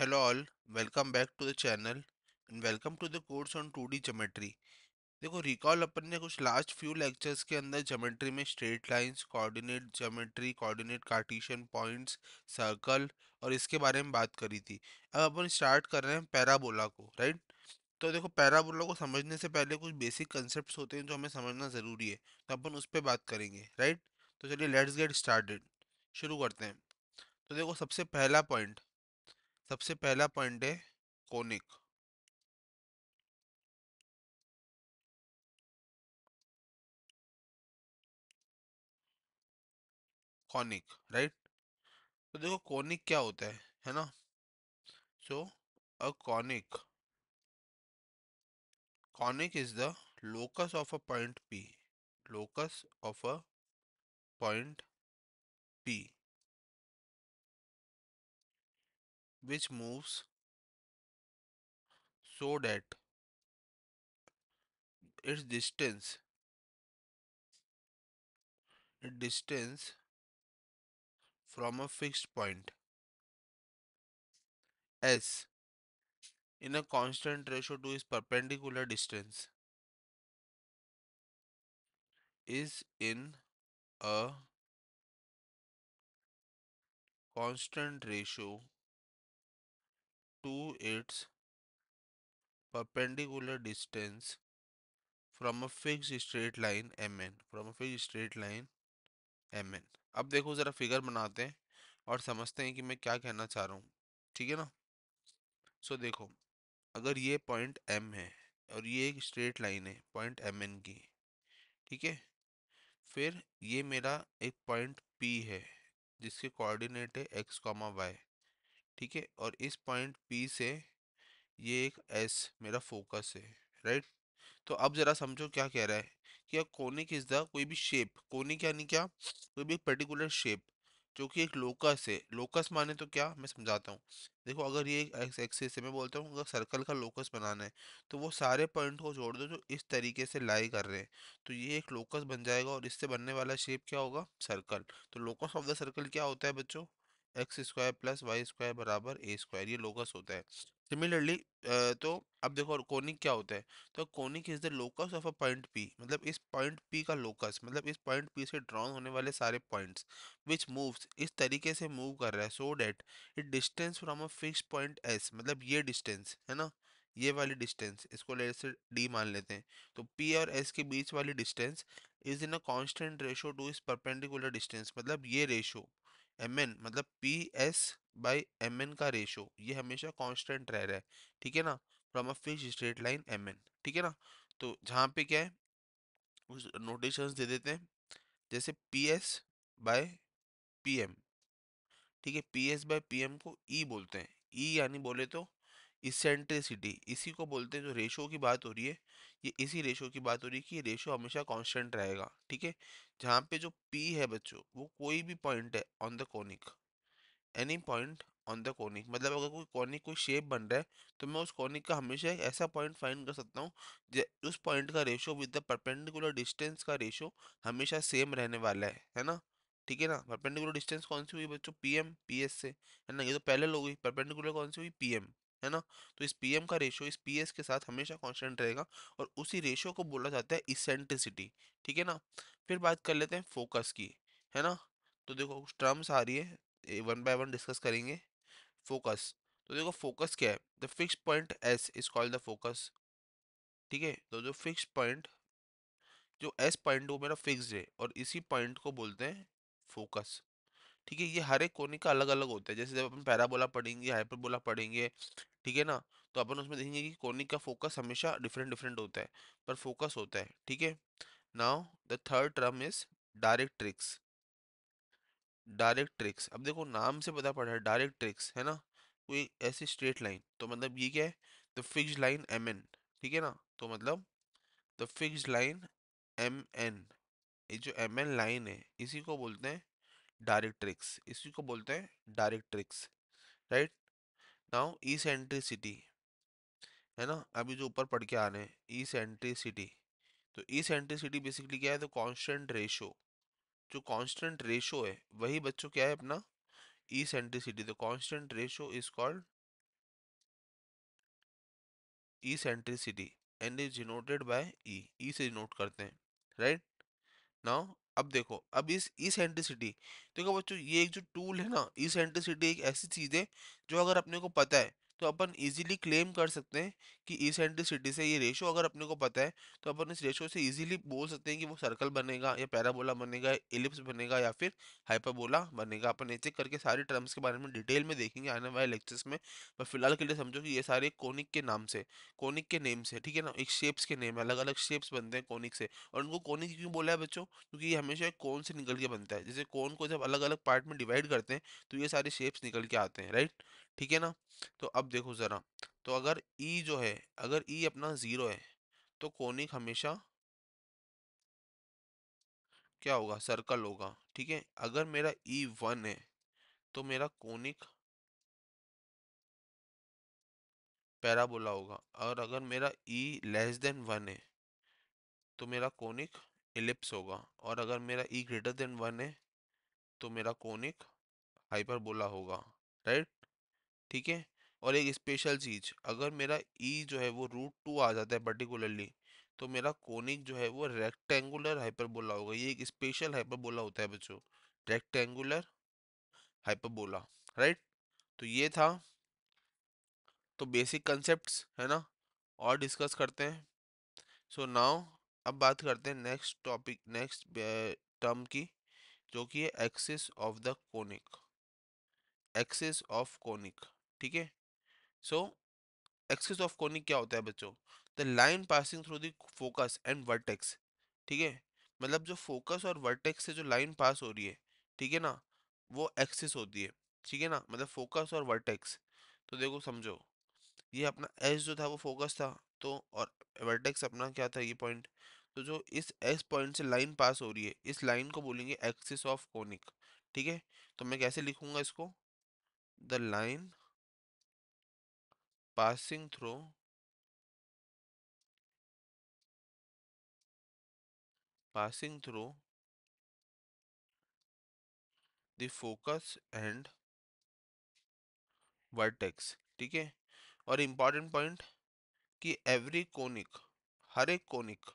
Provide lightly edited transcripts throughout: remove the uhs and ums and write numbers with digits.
Hello all, welcome back to the channel and welcome to the course on 2D geometry। देखो recall अपन ने कुछ last few lectures के अंदर geometry में straight lines, coordinate geometry, coordinate Cartesian points, circle और इसके बारे में बात करी थी। अब अपन स्टार्ट कर रहे हैं पैराबोला को, राइट। तो देखो पैराबोला को समझने से पहले कुछ बेसिक कंसेप्ट्स होते हैं जो हमें समझना ज़रूरी है, तो अपन उस पर बात करेंगे, राइट। तो चलिए लेट्स गेट स्टार्टेड, शुरू करते हैं। तो देखो सबसे पहला पॉइंट है कोनिक। Conic, right. तो देखो कॉनिक क्या होता है ना। So a conic is the locus of a point P, locus of a point P which moves so that its distance from a fixed point s in a constant ratio to its perpendicular distance is in a constant ratio to its perpendicular distance from a fixed straight line mn। अब देखो जरा figure बनाते हैं और समझते हैं कि मैं क्या कहना चाह रहा हूँ, ठीक है ना। सो देखो, अगर ये पॉइंट m है और ये एक स्ट्रेट लाइन है पॉइंट mn की, ठीक है। फिर ये मेरा एक पॉइंट p है जिसके कोऑर्डिनेट है x कॉमा y, ठीक है। और इस पॉइंट p से ये एक s मेरा फोकस है, राइट। तो अब जरा समझो क्या कह रहा है कि कोनिक इज द कोई भी शेप, कोनिक यानी क्या, कोई भी पर्टिकुलर शेप जो कि एक लोकस है। लोकस माने तो क्या, मैं समझाता हूँ। देखो अगर ये एक एक्स एक्सिस है, मैं बोलता हूँ अगर सर्कल का लोकस बनाना है तो वो सारे पॉइंट को जोड़ दो जो इस तरीके से लाई कर रहे हैं, तो ये एक लोकस बन जाएगा और इससे बनने वाला शेप क्या होगा, सर्कल। तो लोकस ऑफ द सर्कल क्या होता है बच्चों, x square plus y square बराबर ए स्क्वायर, ये लोकस होता है। सिमिलरली तो अब देखो कोनिक क्या होता है। तो conic is the locus of a point P, मतलब इस पॉइंट पी का लोकस, मतलब इस पॉइंट पी से ड्रॉन होने वाले सारे पॉइंट्स विच मूव्स, इस तरीके से मूव कर रहा है so that it distance from a fix point S, मतलब ये डिस्टेंस है ना, ये वाली डिस्टेंस इसको ले से डी मान लेते हैं। तो पी और एस के बीच वाली distance is in a constant ratio to इस परपेंडिकुलर डिस्टेंस, मतलब ये रेशो एम एन, मतलब P S by M N का रेशो ये हमेशा कांस्टेंट रह रहा है, ठीक है ना, from a fix straight line M N, ठीक है ना। तो जहाँ पे क्या है उस नोटेशंस दे देते हैं, जैसे P S by P M, ठीक है। P S by P M को ई बोलते हैं, ई यानी बोले तो इसेंट्रिसिटी, इसी को बोलते हैं। जो रेशो की बात हो रही है ये इसी रेशो की बात हो रही है कि ये रेशो हमेशा कांस्टेंट रहेगा, ठीक है। जहाँ पे जो पी है बच्चों वो कोई भी पॉइंट है on the conic, any point on the conic, मतलब अगर कोई कोनिक कोई शेप बन रहा है तो मैं उस कोनिक का हमेशा एक ऐसा पॉइंट फाइंड कर सकता हूँ उस पॉइंट का ratio with the perpendicular distance का रेशो हमेशा सेम रहने वाला है ना। ठीक है ना। परपेंडिकुलर डिस्टेंस कौन सी हुई बच्चों, पीएम पीएस से, है ना। ये तो पैरेलल हो गई, परपेंडिकुलर कौन सी हुई, पीएम, है ना। तो इस पीएम का रेशो इस पीएस के साथ हमेशा कांस्टेंट रहेगा और उसी रेशो को बोला जाता है इसेंट्रिसिटी, ठीक है ना। फिर बात कर लेते हैं फोकस की, है ना। तो देखो कुछ टर्म्स आ रही है, वन बाय वन डिस्कस करेंगे। फोकस, तो देखो फोकस क्या है, the fix point S is called the focus, ठीक है। तो जो फिक्स पॉइंट, जो एस पॉइंट वो मेरा फिक्स्ड है और इसी पॉइंट को बोलते हैं फोकस, ठीक है। ये हर एक कोने का अलग अलग होता है, जैसे जब अपन पैराबोला पढ़ेंगे, हाइपरबोला पढ़ेंगे, ठीक है ना। तो अपन उसमें देखेंगे कि कोनिक का फोकस हमेशा डिफरेंट डिफरेंट होता है, पर फोकस होता है, ठीक है। Now the third term is directrix. Directrix, अब देखो नाम से पता पड़ा है डायरेक्ट्रिक्स, है ना। कोई ऐसी स्ट्रेट लाइन, तो मतलब ये क्या है, the fixed line M N, ठीक है ना। तो मतलब the fixed line M N, ये जो एम एन लाइन है इसी को बोलते हैं डायरेक्ट्रिक्स, इसी को बोलते हैं डायरेक्ट्रिक्स, राइट। नाउ इसेंट्रिसिटी, है ना। अभी जो ऊपर पढ़ के आ रहे हैं इसेंट्रिसिटी, तो इसेंट्रिसिटी बेसिकली क्या है, तो कांस्टेंट रेशो, जो कांस्टेंट रेशो है वही बच्चों क्या है अपना eccentricity. The constant ratio is called eccentricity and is denoted by E से डिनोट करते हैं, राइट। नाउ अब देखो, अब इस इसेंट्रिसिटी, देखो बच्चों ये एक जो टूल है ना, इसेंट्रिसिटी एक ऐसी चीज है जो अगर अपने को पता है तो अपन इजीली क्लेम कर सकते हैं कि इसेंट्रिसिटी से ये रेशो अगर अपने को पता है तो अपन इस रेशो से इजीली बोल सकते हैं कि वो सर्कल बनेगा या पैराबोला बनेगा, एलिप्स बनेगा या फिर हाइपरबोला बनेगा। अपन एक एक करके सारे टर्म्स के बारे में डिटेल में देखेंगे आने वाले लेक्चर्स में, पर फिलहाल के लिए समझो कि ये सारे कोनिक के नाम से, कोनिक के नेम से, ठीक है ना, एक शेप्स के नेम है, अलग अलग शेप्स बनते हैं कोनिक से। और उनको कोनिक क्यों बोला है बच्चों, क्योंकि ये हमेशा एक कोन से निकल के बनता है। जैसे कोन को जब अलग अलग पार्ट में डिवाइड करते हैं तो ये सारे शेप्स निकल के आते हैं, राइट, ठीक है ना। तो अब देखो जरा, तो अगर ई जो है, अगर ई अपना जीरो है तो कोनिक हमेशा क्या होगा, सर्कल होगा, ठीक है। अगर मेरा ई वन है तो मेरा कोनिक पैराबोला होगा, और अगर मेरा ई लेस देन वन है तो मेरा कोनिक इलिप्स होगा, और अगर मेरा ई ग्रेटर देन वन है तो मेरा कोनिक हाइपरबोला होगा, राइट, ठीक है। और एक स्पेशल चीज, अगर मेरा ई जो है वो रूट टू आ जाता है पर्टिकुलरली तो मेरा कोनिक जो है वो रेक्टेंगुलर हाइपरबोला होगा। ये एक स्पेशल हाइपरबोला होता है बच्चों, रेक्टेंगुलर हाइपरबोला, राइट। तो ये था, तो बेसिक कंसेप्ट्स है ना, और डिस्कस करते हैं। सो नाउ अब बात करते हैं नेक्स्ट टॉपिक, नेक्स्ट टर्म की, जो कि है axis of the conic, axis of conic, ठीक है। सो एक्सिस ऑफ कोनिक क्या होता है बच्चों, the line passing through the focus and vertex, ठीक है। मतलब जो फोकस और वर्टेक्स से जो लाइन पास हो रही है, ठीक है ना, वो एक्सिस होती है, ठीक है ना, मतलब फोकस और वर्टेक्स। तो देखो समझो, ये अपना एस जो था वो फोकस था, तो और वर्टेक्स अपना क्या था, ये पॉइंट। तो जो इस एस पॉइंट से लाइन पास हो रही है, इस लाइन को बोलेंगे एक्सिस ऑफ कोनिक, ठीक है। तो मैं कैसे लिखूंगा इसको, the line passing through, passing through the focus and vertex, ठीक है। और इम्पॉर्टेंट पॉइंट कि एवरी कोनिक, हर एक कोनिक,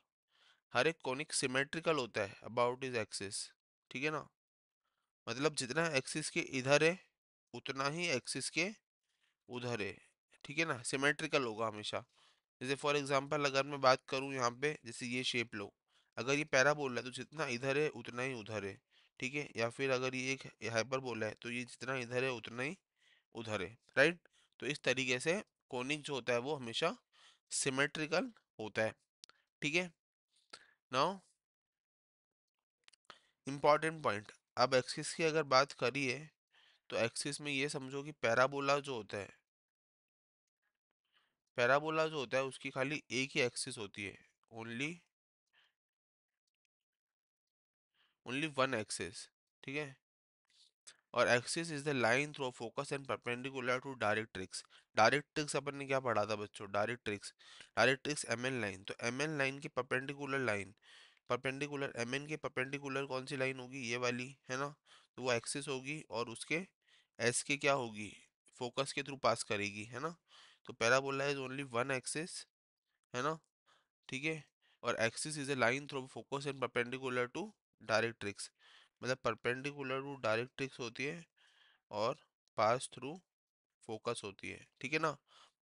हर एक कोनिक सिमेट्रिकल होता है अबाउट इज एक्सिस, ठीक है ना। मतलब जितना एक्सिस के इधर है उतना ही एक्सिस के उधर है, ठीक है ना, सिमेट्रिकल होगा हमेशा। जैसे फॉर एग्जांपल अगर मैं बात करूं यहाँ पे, जैसे ये शेप लो, अगर ये पैराबोला है तो जितना इधर है उतना ही उधर है, ठीक है। या फिर अगर ये एक हाइपरबोला है तो ये जितना इधर है उतना ही उधर है, राइट। तो इस तरीके से कोनिक जो होता है वो हमेशा सिमेट्रिकल होता है, ठीक है। नाउ इम्पॉर्टेंट पॉइंट, अब एक्सिस की अगर बात करिए तो एक्सिस में ये समझो कि पैराबोला जो होता है, पैराबोला जो होता है उसकी खाली एक ही एक्सिस होती है, ओनली, ओनली वन एक्सिस, ठीक है। और axis is the line through focus and perpendicular to directrix. Directrix अपन ने क्या पढ़ा था बच्चों, डायरेक्ट्रिक्स, डायरेक्ट्रिक्स एमएन लाइन, तो एमएन लाइन की परपेंडिकुलर लाइन, परपेंडिकुलर एमएन के परपेंडिकुलर कौन सी लाइन होगी, ये वाली है ना, तो वो एक्सिस होगी और उसके एस के क्या होगी, फोकस के थ्रू पास करेगी, है ना। तो parabola is only one axis, है ना, ठीक है। और axis is a line through focus and perpendicular to directrix, मतलब परपेंडिकुलर टू डायरेक्ट्रिक्स होती है और पास थ्रू फोकस होती है, ठीक है ना,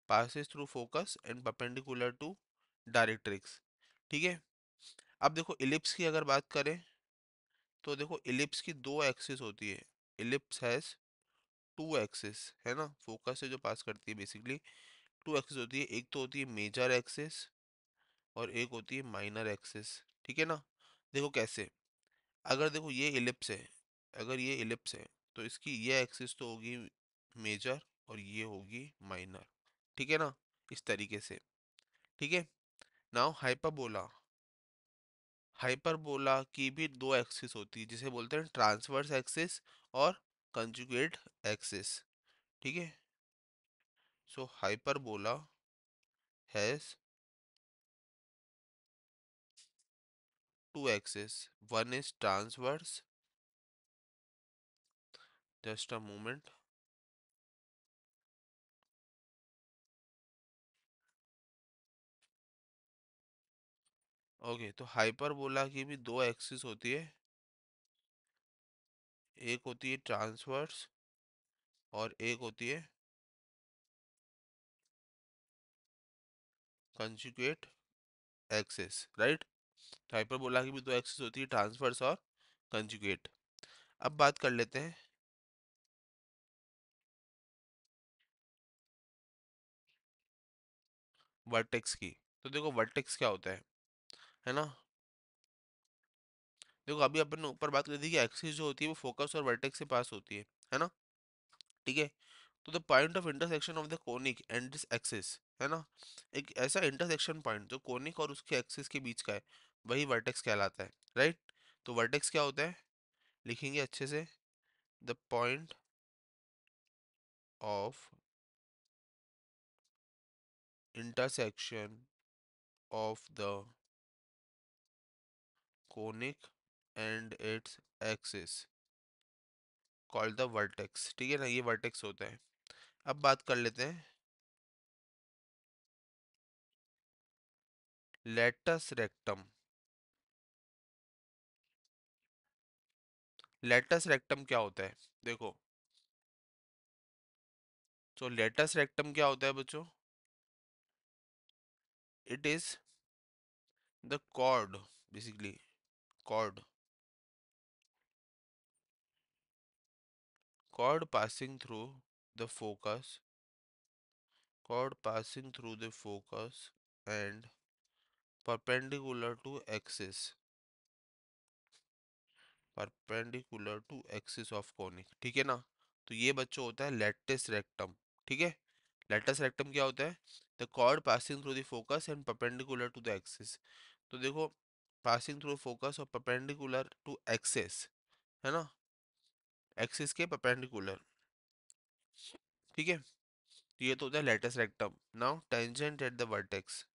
passes through focus and perpendicular to directrix, ठीक है। अब देखो इलिप्स की अगर बात करें तो देखो इलिप्स की दो एक्सिस होती है, इलिप्स हैज टू एक्सिस, है ना, फोकस से जो पास करती है बेसिकली टू एक्सिस होती है, एक तो होती है मेजर एक्सिस और एक होती है माइनर एक्सिस, ठीक है ना। देखो कैसे, अगर देखो ये इलिप्स है, अगर ये इलिप्स है तो इसकी ये एक्सिस तो होगी मेजर और ये होगी माइनर, ठीक है ना, इस तरीके से, ठीक है। नाउ हाइपरबोला, हाइपरबोला की भी दो एक्सिस होती है जिसे बोलते हैं ट्रांसवर्स एक्सिस और कंजुगेट एक्सिस, ठीक है। So hyperbola has two axes, one is transverse, just a moment, okay, तो हाइपरबोला की भी दो एक्सिस होती है, एक होती है ट्रांसवर्स और एक होती है कंजुगेट एक्सिस, राइट। तो हाइपरबोला की भी दो एक्सिस होती है, ट्रांसवर्स और कंजुगेट। अब बात कर लेते हैं वर्टेक्स की। तो देखो वर्टेक्स क्या होता है ना। देखो अभी अपन ने ऊपर बात करी थी कि एक्सिस जो होती है वो फोकस और वर्टेक्स से पास होती है ना। ठीक है। तो the point of intersection of the conic and this axis, है ना, एक ऐसा इंटरसेक्शन पॉइंट जो कोनिक और उसके एक्सिस के बीच का है, वही वर्टेक्स कहलाता है, राइट। तो वर्टेक्स क्या होता है, लिखेंगे अच्छे से, the point of intersection of the conic and its axis called the vertex, ठीक है ना, ये वर्टेक्स होता है। अब बात कर लेते हैं लेटस रेक्टम। लेटस रेक्टम क्या होता है, देखो। तो लेटस रेक्टम क्या होता है बच्चों, it is the chord, basically chord, chord passing through the focus, chord passing through the focus and perpendicular to axis, perpendicular to axis of conic, ठीक है ना। तो ये बच्चों होता है लेटिस रेक्टम, ठीक है। लेटिस रेक्टम क्या होता है, the chord passing through the focus and perpendicular to the axis। तो देखो passing through focus और perpendicular to axis, है ना, एक्सिस के perpendicular, ठीक है। तो ये तो होता है latus rectum. Now tangent at the vertex,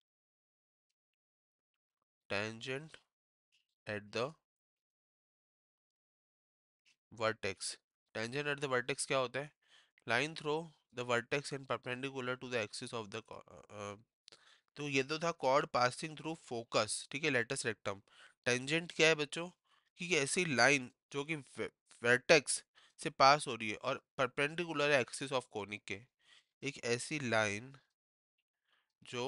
tangent at the vertex, tangent at the vertex क्या होता है, line through the vertex and perpendicular to the axis of the तो ये तो था chord passing through focus, ठीक है, लेटस रेक्टम। टेंजेंट क्या है बच्चों, कि ऐसी लाइन जो कि वर्टेक्स से पास हो रही है और परपेंडिकुलर है एक्सिस ऑफ कोनिक के, एक ऐसी लाइन जो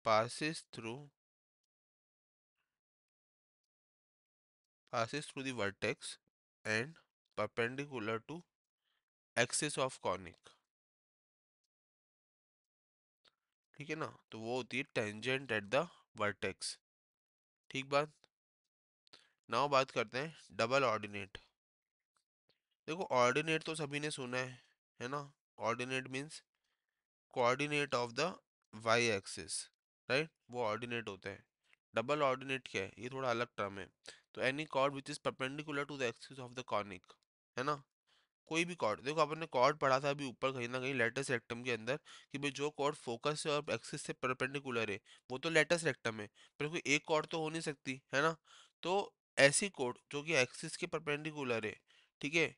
passes through passes through the vertex and perpendicular to axis of conic, ठीक है ना। तो वो होती है टेंजेंट एट द वर्टेक्स, ठीक बात। नाउ बात करते हैं डबल ऑर्डिनेट। देखो ऑर्डिनेट तो सभी ने सुना है ना। Ordinate means coordinate of the y axis, right, वो ऑर्डिनेट होता है। डबल ऑर्डिनेट क्या है, ये थोड़ा अलग टर्म है। तो any chord which is perpendicular to the axis of the conic, है ना। कोई भी कॉर्ड, देखो अपन ने कॉर्ड पढ़ा था अभी ऊपर कहीं ना कहीं लेटस रेक्टम के अंदर, कि भाई जो कॉर्ड फोकस से और एक्सिस से परपेंडिकुलर है वो तो लेटस रेक्टम है, पर कोई एक कॉर्ड तो हो नहीं सकती, है ना। तो ऐसी कॉर्ड जो कि एक्सिस के परपेंडिकुलर है, ठीक है,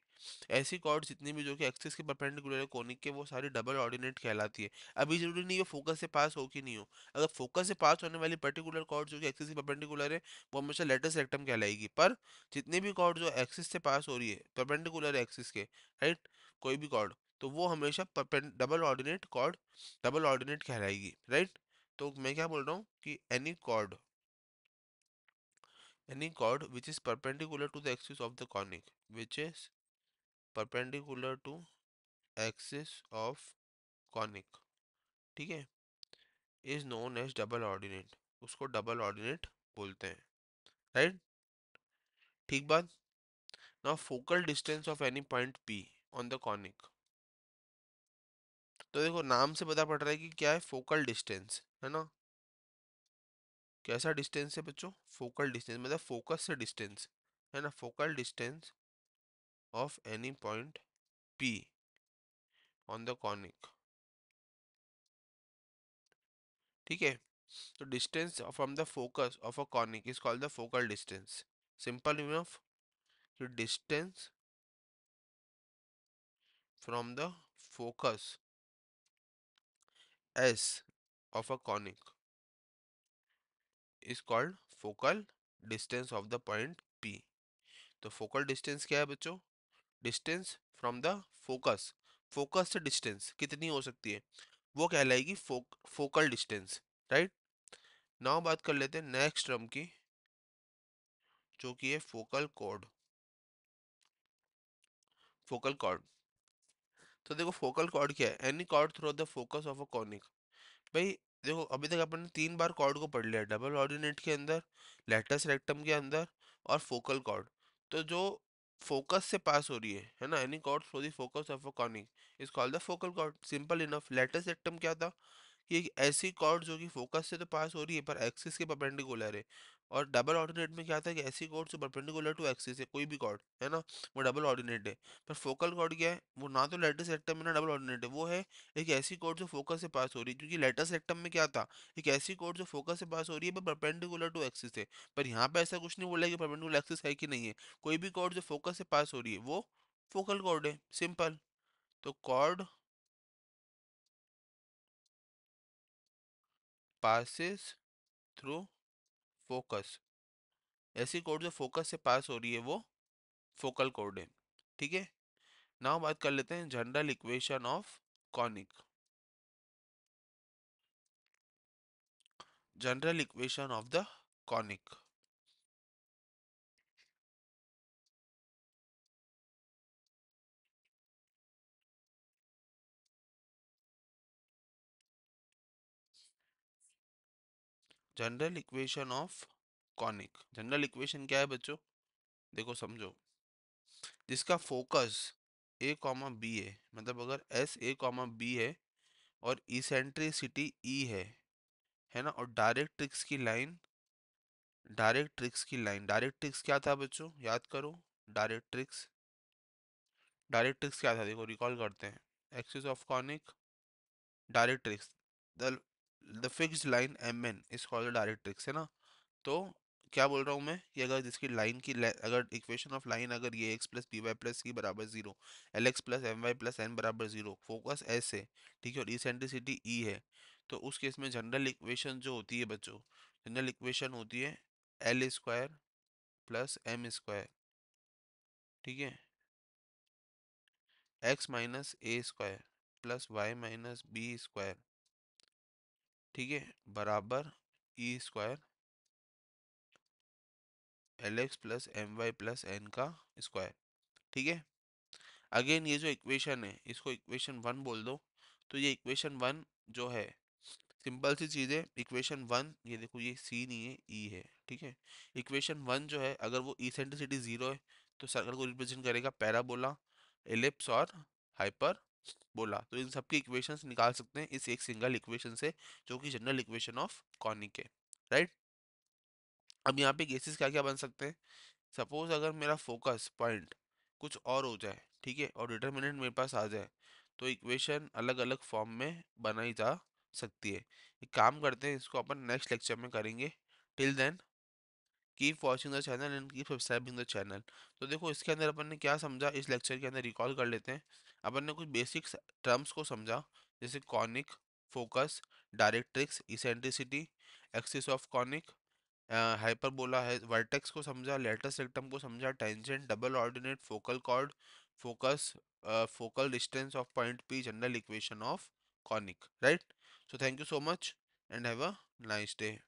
ऐसी कॉर्ड जितनी भी जो कि एक्सिस के परपेंडिकुलर है कोनिक के, वो सारी डबल ऑर्डिनेट कहलाती है। अभी जरूरी नहीं है फोकस से पास हो कि नहीं हो, अगर फोकस से पास होने वाली पर्टिकुलर कॉर्ड जो कि एक्सिस के परपेंडिकुलर है वो हमेशा लेटस रेक्टम कहलाएगी। पर जितनी भी कॉर्ड जो एक्सिस से पास हो रही है परपेंडिकुलर है एक्सिस के, राइट, कोई भी कॉर्ड, तो वो हमेशा double ordinate chord, double ordinate कहलाएगी, राइट। तो मैं क्या बोल रहा हूँ कि any chord which is perpendicular to the axis of the conic, which is perpendicular to axis of conic, ठीक है, is known as double ordinate, उसको डबल ऑर्डिनेट बोलते हैं, राइट, ठीक बात। Now focal distance of any point P on the conic. तो देखो नाम से पता पड़ रहा है कि क्या है, फोकल डिस्टेंस, है ना। कैसा डिस्टेंस है बच्चों, फोकल डिस्टेंस मतलब फोकस से डिस्टेंस, है ना, focal distance of any point P on the conic, ठीक है। तो distance from the focus of a conic is called the focal distance. Simple enough, distance from the focus S of a conic is called focal distance of the point P. तो focal distance क्या है बच्चों? Distance from the focus, focus से distance कितनी हो सकती है, वो कहलाएगी फोकल डिस्टेंस, राइट। नाउ बात कर लेते हैं नेक्स्ट टर्म की, जो कि है फोकल कॉर्ड। फोकल कॉर्ड, तो देखो फोकल कॉर्ड क्या है? Any chord through the focus of a conic. भाई देखो, अभी तक अपन ने 3 बार कॉर्ड को पढ़ लिया, डबल ऑर्डिनेट के अंदर, लेटस रेक्टम के अंदर, और फोकल कॉर्ड। तो जो फोकस से पास हो रही है ना, any chord through the focus of a conic is called the focal chord. Simple enough. Latus rectum क्या था? कि एक ऐसी कॉर्ड जो कि फोकस से तो पास हो रही है पर एक्सिस के परपेंडिकुलर है। और डबल ऑर्डिनेट में क्या था कि ऐसी कॉर्ड जो परपेंडिकुलर टू एक्सिस है, कोई भी कॉर्ड है ना, वो डबल ऑर्डिनेट है। पर फोकल कॉर्ड क्या है? वो ना तो लेटस रेक्टम में ना डबल ऑर्डिनेट है, वो है एक ऐसी कॉर्ड जो फोकस से पास हो रही है। क्योंकि लेटस रेक्टम में क्या था? एक ऐसी कॉर्ड जो फोकस से पास हो रही है पर परपेंडिकुलर टू एक्सिस है। पर यहाँ पे ऐसा कुछ नहीं बोला कि परपेंडिकुलर एक्सिस है कि नहीं है। कोई भी कॉर्ड जो फोकस से पास हो रही है वो फोकल कॉर्ड है, सिंपल। तो कॉर्ड पासिस थ्रू फोकस, ऐसी कोड जो फोकस से पास हो रही है वो फोकल कोड है, ठीक है। नाउ बात कर लेते हैं general equation of conic. General equation of the conic. General equation of conic, general equation क्या है बच्चों? देखो समझो, जिसका फोकस ए कॉमा बी है, मतलब अगर एस ए कॉमा बी है और इसेंट्रिसिटी ई है ना, और डायरेक्ट्रिक्स की लाइन, डायरेक्ट्रिक्स क्या था बच्चों? याद करो। डायरेक्ट्रिक्स, डायरेक्ट्रिक्स क्या था? देखो रिकॉल करते हैं। Axis of conic, directrix, the the fixed line M N is called directrix, है ना। तो क्या बोल रहा हूँ मैं कि अगर जिसकी लाइन की अगर इक्वेशन ऑफ लाइन अगर ये X plus B Y plus C बराबर zero, L X plus M Y plus N बराबर जीरो, फोकस एस है, ठीक है, और इसेंट्रिसिटी ई है, तो उस केस में जनरल इक्वेशन जो होती है बच्चों, जनरल इक्वेशन होती है L square plus M square, ठीक है, X minus A square plus Y minus B square, ठीक है, बराबर E square L X plus M Y plus N का स्क्वायर, ठीक है। अगेन ये जो इक्वेशन है इसको इक्वेशन वन बोल दो। तो ये इक्वेशन वन जो है, सिंपल सी चीज़ है। इक्वेशन वन, ये देखो ये सी नहीं है ई है, ठीक है। इक्वेशन वन जो है, अगर वो इसेंट्रिसिटी जीरो है तो सर्कल को रिप्रेजेंट करेगा पैराबोला, एलिप्स और हाइपर बोला। तो इन सबकी इक्वेशंस निकाल सकते हैं इस एक सिंगल इक्वेशन से, जो कि जनरल इक्वेशन ऑफ कॉनिक है, राइट। अब यहाँ पे केसेस क्या क्या बन सकते हैं? सपोज अगर मेरा फोकस पॉइंट कुछ और हो जाए, ठीक है, और डिटर्मिनेंट मेरे पास आ जाए, तो इक्वेशन अलग अलग फॉर्म में बनाई जा सकती है। एक काम करते हैं, इसको अपन नेक्स्ट लेक्चर में करेंगे। Till then keep watching the channel and keep subscribing the channel. तो देखो इसके अंदर अपन ने क्या समझा, इस लेक्चर के अंदर रिकॉल कर लेते हैं। अपन ने कुछ बेसिक टर्म्स को समझा, जैसे conic, focus, directrix, eccentricity, axis of conic, hyperbola है, वर्टेक्स को समझा, लेटस रेक्टम को समझा, tangent, double ordinate, focal cord, focus, focal distance of point P, general equation of conic, right. So thank you so much and have a nice day.